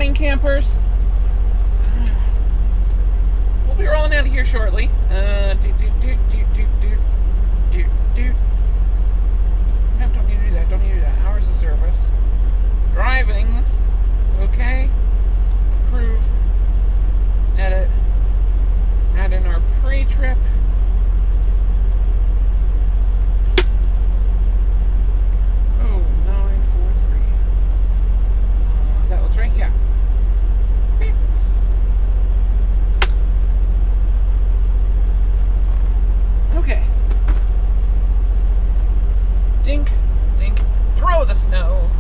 morning, campers. We'll be rolling out of here shortly. No, don't need to do that. Don't need to do that. Hours of service. Driving. Okay. Approve. Edit. Add in our pre-trip. Oh, 943. That looks right? Yeah. Fix. Okay. Dink, dink, throw the snow.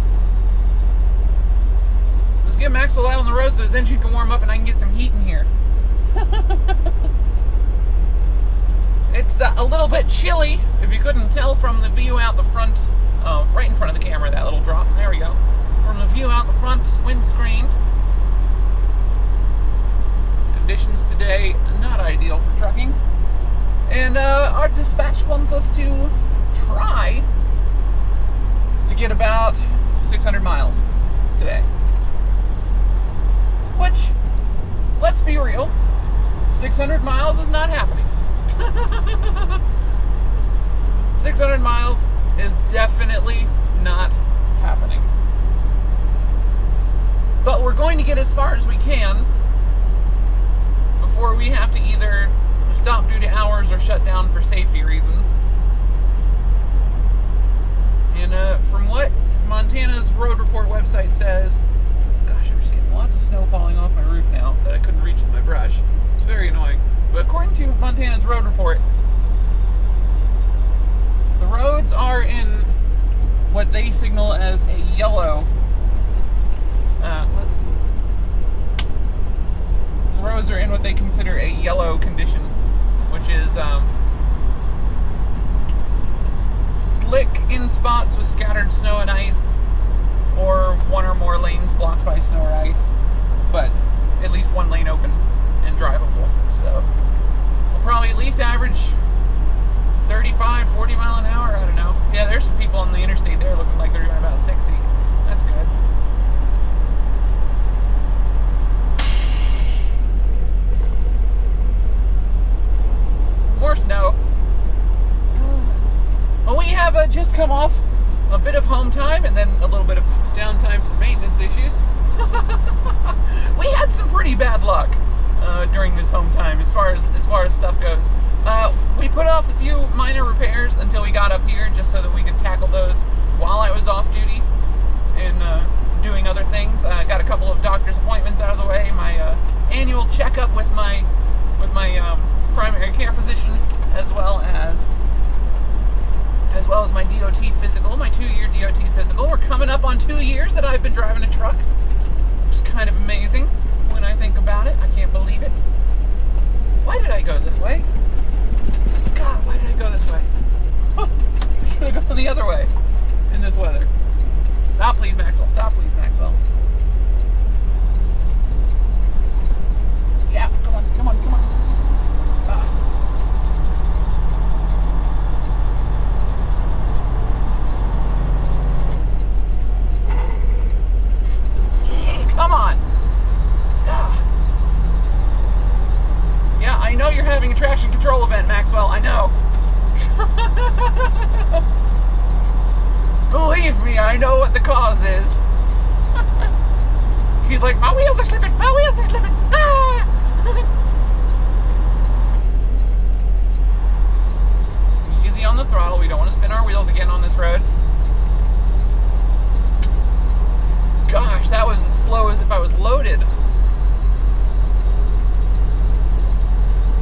Let's get Maxwell out on the road so his engine can warm up and I can get some heat in here. It's a little bit chilly, if you couldn't tell from the view out the front, right in front of the camera, that little drop. There we go. From the view out the front windscreen. Conditions today, not ideal for trucking. And our dispatch wants us to try to get about 600 miles today. Which, let's be real, 600 miles is not happening. 600 miles is definitely not happening. But we're going to get as far as we can before we have to either stop due to hours or shut down for safety reasons. And from what Montana's road report website says, gosh, I'm just getting lots of snow falling off my roof now that I couldn't reach with my brush. It's very annoying. But according to Montana's road report, the roads are in what they signal as a yellow. The roads are in what they consider a yellow condition, which is slick in spots with scattered snow and ice, or one or more lanes blocked by snow or ice, but at least one lane open and drivable. So we'll probably at least average 35, 40 mile an hour. I don't know. Yeah, there's some people on the interstate there looking like they're doing about 60. That's good. More snow. Well, we have just come off a bit of home time and then a little bit of downtime for maintenance issues. We had some pretty bad luck during this home time as far as stuff goes. We put off a few minor repairs until we got up here, just so that we could tackle those while I was off duty and doing other things. I got a couple of doctor's appointments out of the way. My annual checkup with my primary care physician, as well as my DOT physical, my 2-year DOT physical. We're coming up on 2 years that I've been driving a truck, which is kind of amazing when I think about it. I can't believe it. Why did I go this way? God, why did I go this way? I should have gone the other way in this weather. Stop, please, Maxwell. Stop, please, Maxwell. Yeah, come on, come on, come on. Come on. Yeah, I know you're having a traction control event, Maxwell. I know. Believe me, I know what the cause is. He's like, my wheels are slipping. My wheels are slipping. Ah! Easy on the throttle. We don't want to spin our wheels again on this road. Gosh, that was as slow as if I was loaded.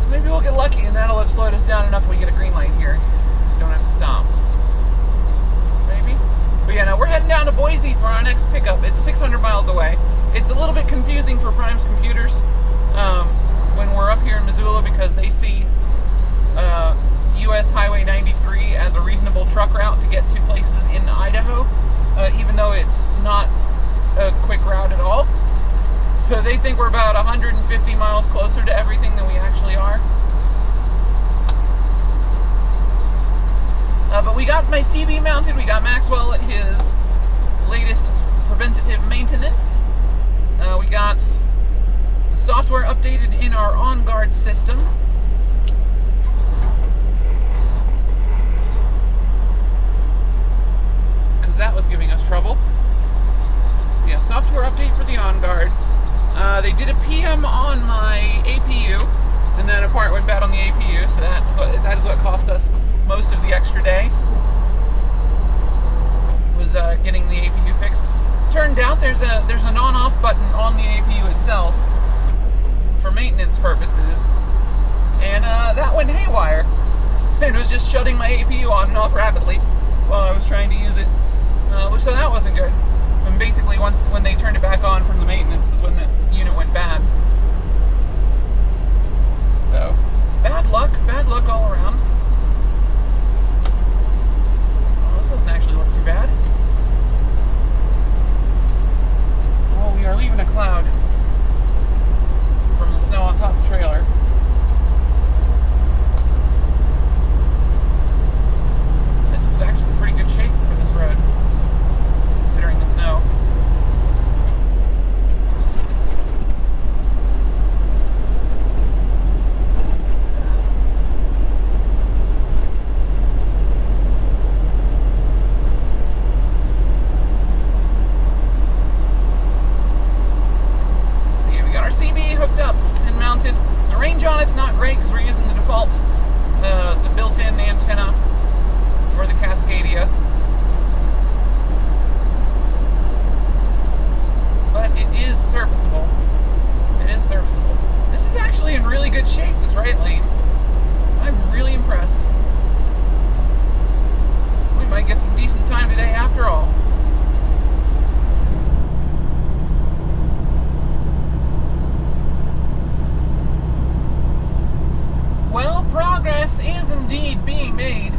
Maybe we'll get lucky and that'll have slowed us down enough when we get a green light here. Don't have to stop. Maybe? But yeah, no, we're heading down to Boise for our next pickup. It's 600 miles away. It's a little bit confusing for Prime's computers when we're up here in Missoula, because they see US Highway 93 as a reasonable truck route to get to places in Idaho, even though it's not a quick route at all. So they think we're about 150 miles closer to everything than we actually are. But we got my CB mounted. We got Maxwell at his latest preventative maintenance. We got updated in our on-guard system. Because that was giving us trouble. Yeah, software update for the on-guard. They did a PM on my APU, and then a part went bad on the APU, so that is what cost us most of the extra day, was getting the APU fixed. Turned out there's an on-off button on the APU itself for maintenance purposes, and that went haywire. It was just shutting my APU on and off rapidly while I was trying to use it, so that wasn't good. And basically, when they turned it back on from the maintenance is when the unit went bad. So, bad luck all around. Oh, this doesn't actually look too bad. Oh, we are leaving a cloud from the snow on top of the trailer. This is actually pretty good shape for this road, considering the snow. Hooked up and mounted. The range on it's not great because we're using the default, the built-in antenna for the Cascadia, but it is serviceable. It is serviceable. This is actually in really good shape, this right lane. I'm really impressed. We might get some decent time today after all. Well, progress is indeed being made.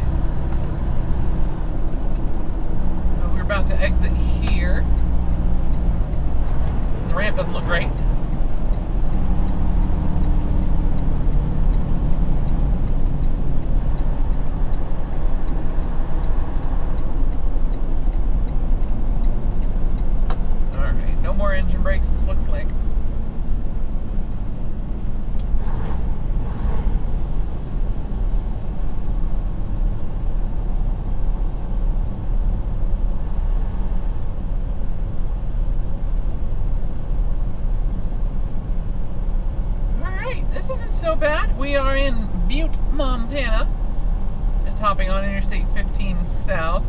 We're about to exit here. The ramp doesn't look great. Alright, no more engine brakes, this looks like. This isn't so bad. We are in Butte, Montana. Just hopping on Interstate 15 south.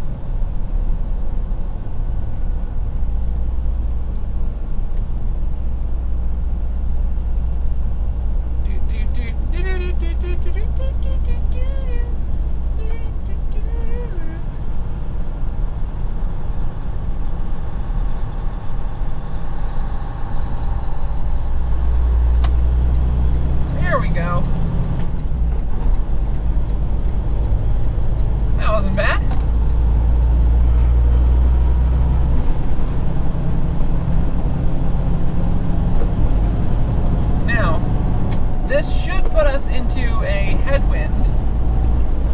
There we go. That wasn't bad. Now, this should put us into a headwind,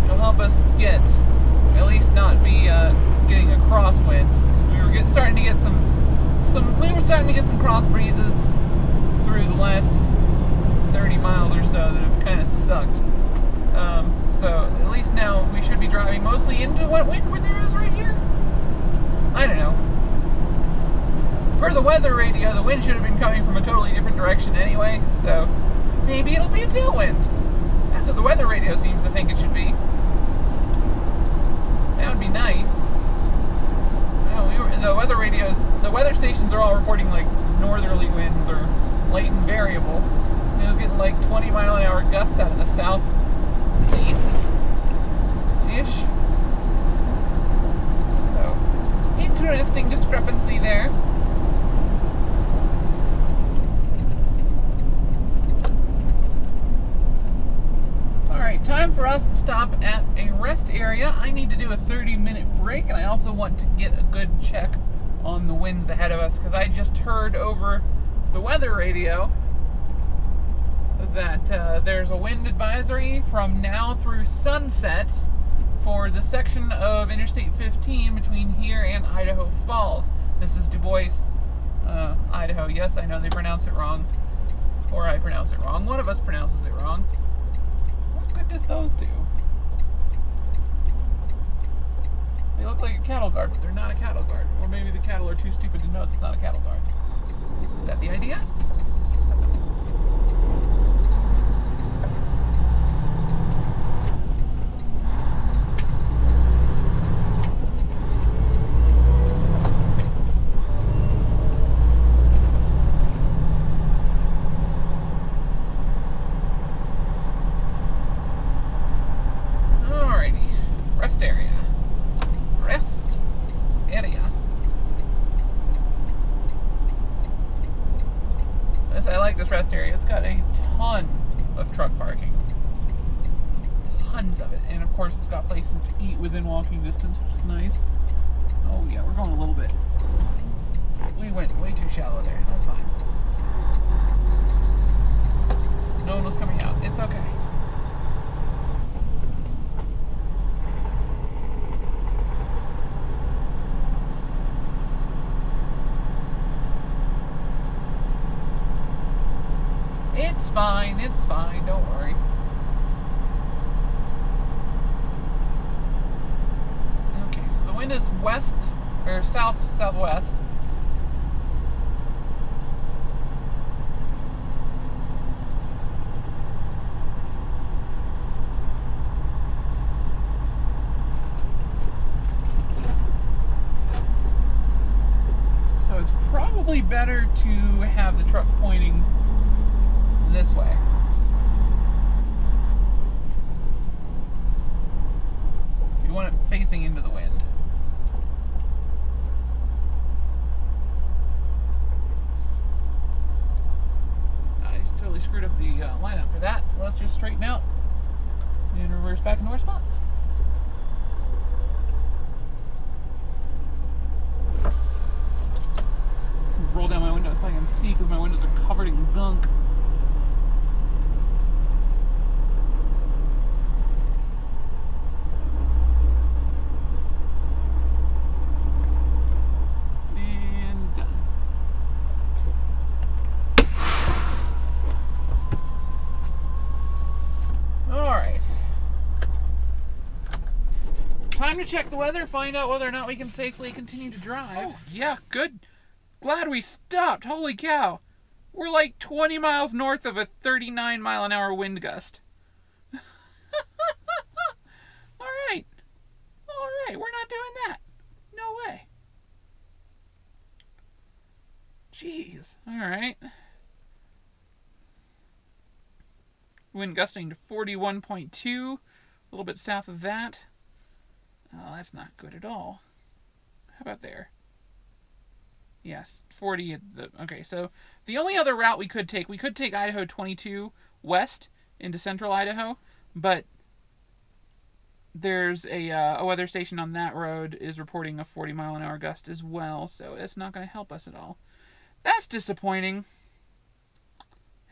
which will help us get, at least not be getting a crosswind. We were starting to get some cross breezes through the last 30 miles or so that have kind of sucked. So at least now we should be driving mostly into what wind there is right here. I don't know. Per the weather radio, the wind should have been coming from a totally different direction anyway, so maybe it'll be a tailwind. That's what the weather radio seems to think it should be. That would be nice. The weather stations are all reporting like northerly winds or light and variable. And it was getting like 20-mile-an-hour gusts out of the southeast-ish. So, interesting discrepancy there. Alright, time for us to stop at a rest area. I need to do a 30-minute break, and I also want to get a good check on the winds ahead of us, because I just heard over the weather radio that there's a wind advisory from now through sunset for the section of Interstate 15 between here and Idaho Falls. This is Du Bois, Idaho. Yes, I know they pronounce it wrong. Or I pronounce it wrong. One of us pronounces it wrong. What good did those do? They look like a cattle guard, but they're not a cattle guard. Or maybe the cattle are too stupid to know it's not a cattle guard. Is that the idea? This rest area, it's got a ton of truck parking. Tons of it. And of course it's got places to eat within walking distance, which is nice. Oh yeah, we're going a little bit. We went way too shallow there. That's fine. No one was coming out. It's okay. It's fine, don't worry. Okay, so the wind is west, or southwest. So it's probably better to have the truck pointing this way. You want it facing into the wind. I totally screwed up the lineup for that, so let's just straighten out and reverse back into our spot. Roll down my window so I can see because my windows are covered in gunk. Time to check the weather, find out whether or not we can safely continue to drive. Oh, yeah, good. Glad we stopped. Holy cow. We're like 20 miles north of a 39-mile-an-hour wind gust. All right. We're not doing that. No way. Jeez. All right. Wind gusting to 41.2. A little bit south of that. Oh, that's not good at all. How about there? Yes, 40 at the... Okay, so the only other route we could take Idaho 22 west into central Idaho, but there's a weather station on that road is reporting a 40-mile-an-hour gust as well, so it's not going to help us at all. That's disappointing.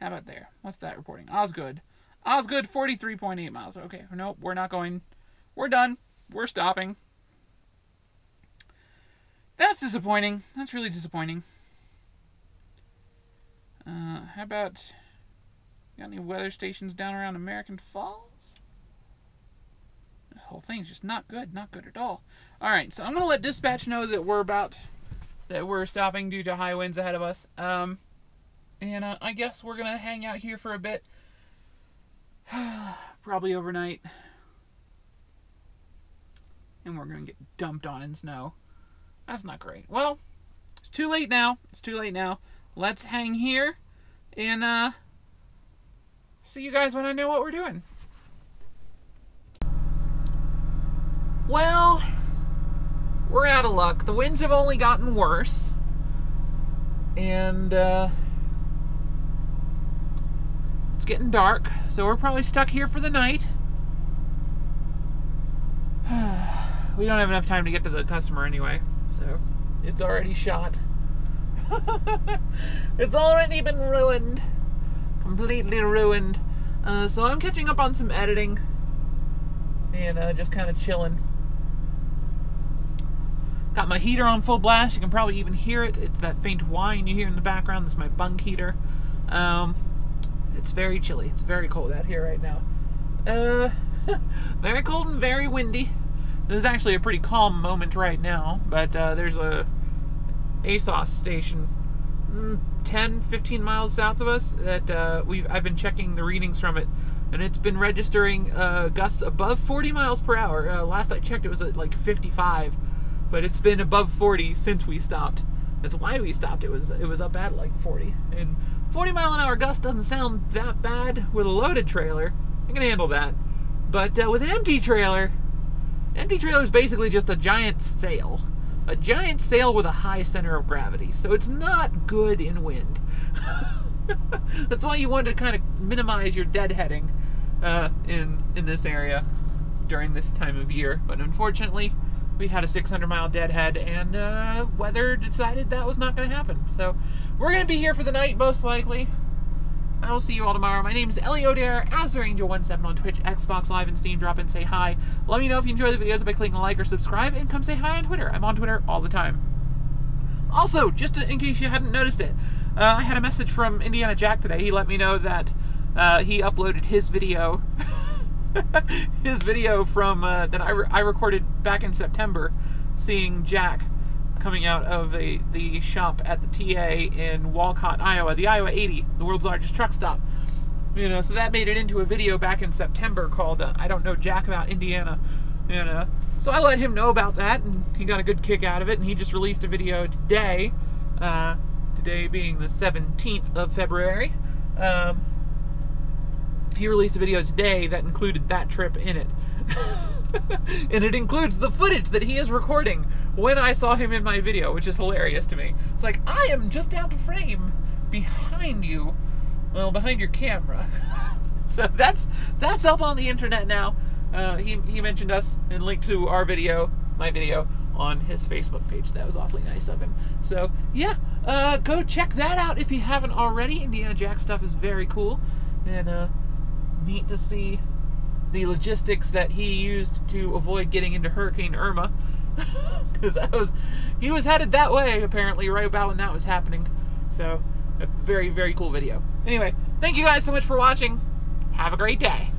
How about there? What's that reporting? Osgood. Osgood, 43.8 miles. Okay, nope, we're not going... We're done. We're stopping. That's disappointing. That's really disappointing. How about... Got any weather stations down around American Falls? This whole thing's just not good. Not good at all. Alright, so I'm going to let dispatch know that we're stopping due to high winds ahead of us. And I guess we're going to hang out here for a bit. Probably overnight. And we're going to get dumped on in snow. That's not great. Well, it's too late now. It's too late now. Let's hang here and see you guys when I know what we're doing. Well, we're out of luck. The winds have only gotten worse. And it's getting dark, so we're probably stuck here for the night. We don't have enough time to get to the customer anyway, so it's already shot. It's already been ruined. Completely ruined. So I'm catching up on some editing and just kind of chilling. Got my heater on full blast. You can probably even hear it. It's that faint whine you hear in the background. That's my bunk heater. it's very chilly. It's very cold out here right now. Very cold and very windy. This is actually a pretty calm moment right now, but there's a ASOS station 10-15 miles south of us that I've been checking the readings from it, and it's been registering gusts above 40 miles per hour. Last I checked, it was at like 55, but it's been above 40 since we stopped. That's why we stopped. It was up at like 40, and 40-mile-an-hour gust doesn't sound that bad with a loaded trailer. I can handle that, but with an empty trailer is basically just a giant sail. A giant sail with a high center of gravity, so it's not good in wind. That's why you want to kind of minimize your deadheading in this area during this time of year. But unfortunately, we had a 600-mile deadhead, and weather decided that was not going to happen. So we're going to be here for the night, most likely. I will see you all tomorrow. My name is Ellie O'Dare, AzerAngel17 on Twitch, Xbox Live, and Steam. Drop in, say hi. Let me know if you enjoy the videos by clicking like or subscribe, and come say hi on Twitter. I'm on Twitter all the time. Also, just in case you hadn't noticed it, I had a message from Indiana Jack today. He let me know that he uploaded his video, from that I recorded back in September, seeing Jack coming out of the shop at the TA in Walcott, Iowa, the Iowa 80, the world's largest truck stop. You know, so that made it into a video back in September called I Don't Know Jack About Indiana. And so I let him know about that, and he got a good kick out of it, and he just released a video today, today being the 17th of February. He released a video today that included that trip in it. And it includes the footage that he is recording when I saw him in my video, which is hilarious to me. It's like, I am just out of frame behind you, well, behind your camera. So that's up on the internet now. He mentioned us and linked to our video, my video, on his Facebook page. That was awfully nice of him. So yeah, go check that out if you haven't already. Indiana Jack stuff is very cool, and neat to see the logistics that he used to avoid getting into Hurricane Irma, because he was headed that way apparently right about when that was happening. So a very, very cool video. Anyway, thank you guys so much for watching. Have a great day.